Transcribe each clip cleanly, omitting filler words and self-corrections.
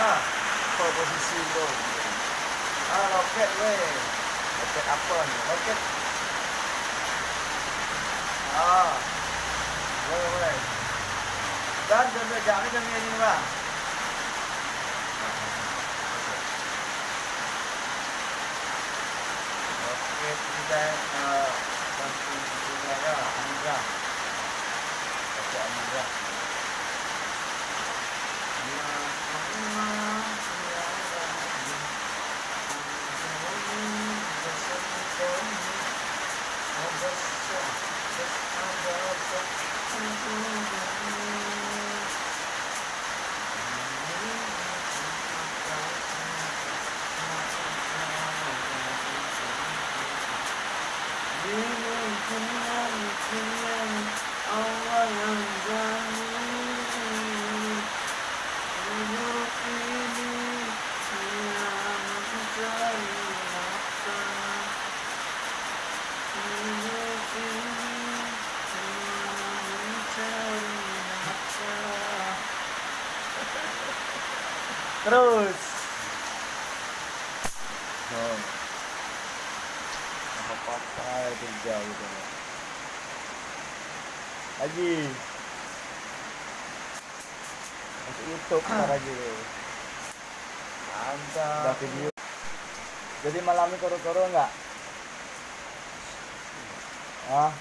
Apa posisi tu? Roket weh. Roket apa ni? Roket. Weh. Dan jam ni bang. Roket kita bantu juga anugerah. Roket anugerah. Terus. Apa-apa kerja gitu. Lagi. Masuk YouTube lagi. Ada video. Jadi malam ini koro-koro enggak? Koro.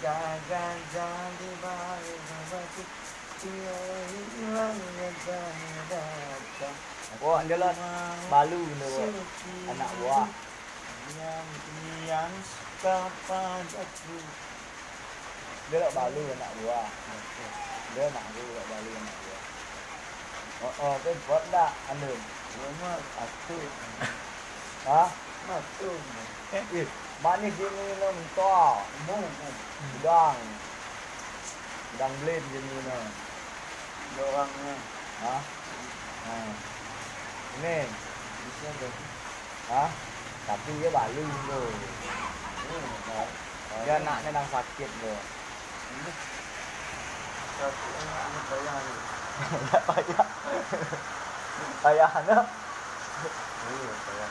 Gajah di balik batu, hilang gajahnya datang. Oh, dia lah balu tu, anak buah. Yang suka padaku. Dia lah balu anak buah. Dia nak balu anak buah. Tu buat tak anda? Rumah aku. Matu. Manis dia minum kau. Udang blend dia minum. Dorangnya. Ini. Bisa dah. Tapi dia balu tu. Dia anaknya đang sakit tu. Satu anak payah ni. Payah. Payah mana? Payah.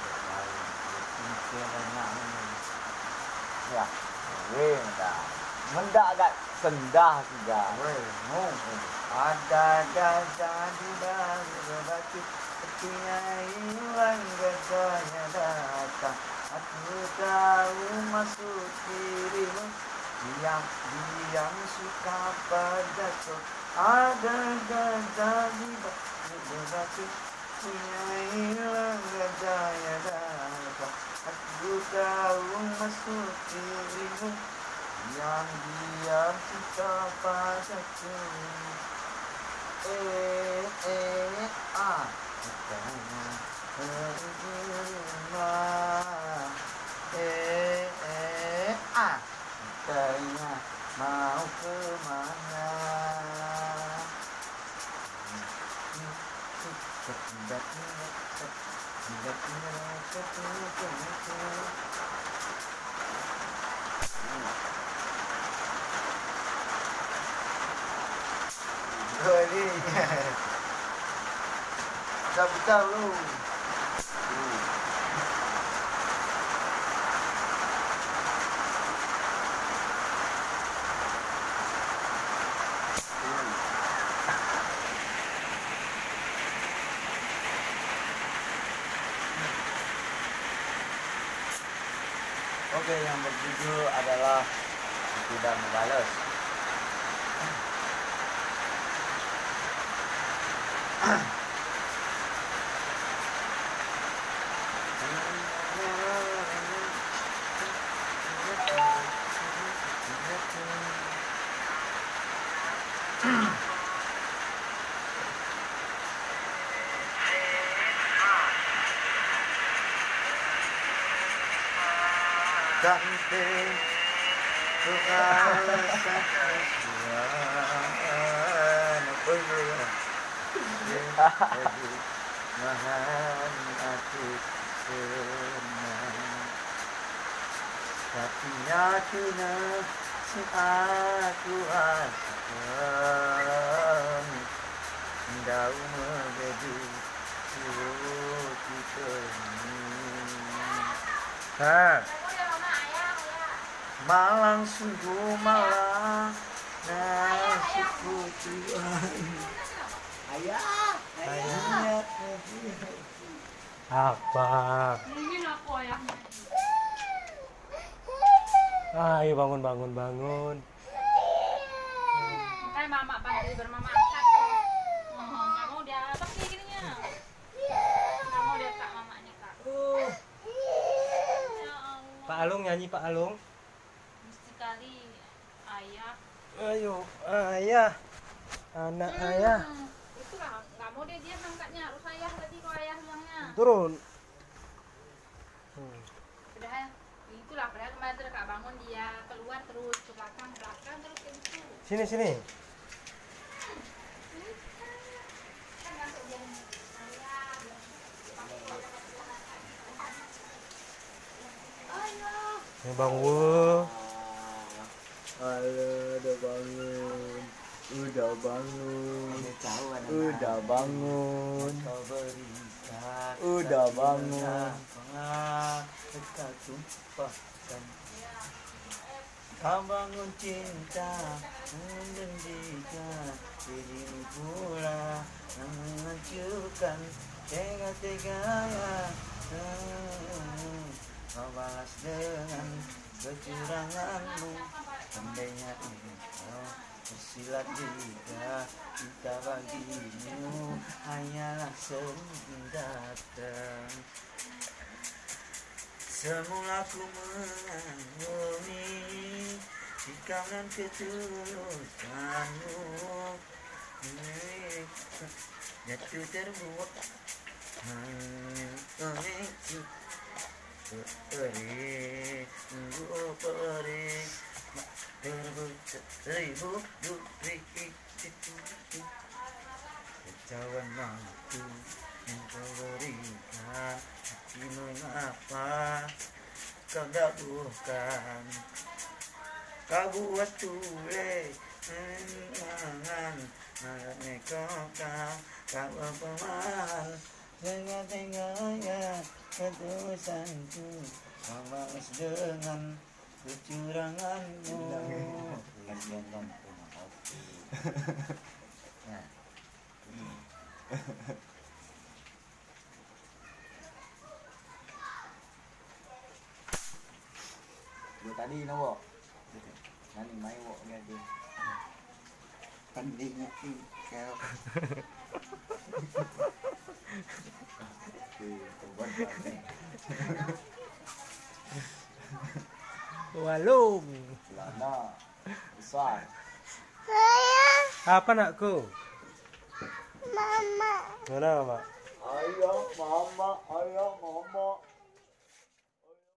Ya, dah. Mendak agak sendah juga. Ada gajah di balik batu, sepertinya hilang gajahnya datang. Aku tahu masuk dirimu, diam suka padaku. Ada gajah di balik batu, sepertinya hilang gajahnya datang. Aku tahu masuk dirimu, diam suka padaku. Katanya pergi rumah. Katanya mau kemana? Ini dah buka belum? Oke, yang berjudul adalah Tidak Membalas. Tante tu alasan mahan aku senang tapi aku nak si aku akan Dau menjadi kita malang sungguh malang nasibku Tuhan ayah Apa? Ingin aku ayahnya. Ayo bangun. Makanya mama bantu bermama angkat. Nggak mau dia pakai gininya. Nggak mau dia kak mamanya kak. Ya Allah. Pak Alung nyanyi Pak Alung. Mesti kali ayah. Ayo ayah, anak ayah Itulah nggak mau dia angkatnya harus ayah tadi kok ayah bilangnya. turun. Udah ya. Itulah padahal kemarin tuh kak bangun dia keluar terus ke belakang terus kayak gitu. Sini. Kan masuk dia ayah. Ini bangun. Halo, udah bangun. Udah bangun. Udah bangun. Kita tumpahkan. Kau bangun cinta, menjanjikan dirimu pula menghancurkan tega-teganya. Kau balas dengan kecuranganmu, andainya engkau bersilat jika cinta bagimu hanyalah senjata. Semula ku mengagumi sikap dan ketulusanmu, jatuh terbuat memicu perih seribu duri kecauan mampu yang kau berikan. Hati mengapa kau dapurkan, kau buat tule menangan menekokkan kau pemal tengah-tengahnya ketulusanku, kau balas dengan kecuranganmu. Gue tadi nawa, nanti main wok gitu. Pandingnya kau. Walung. Lana besar. Apa nakku? Mama. Mana mama? Ayah, mama, ayah.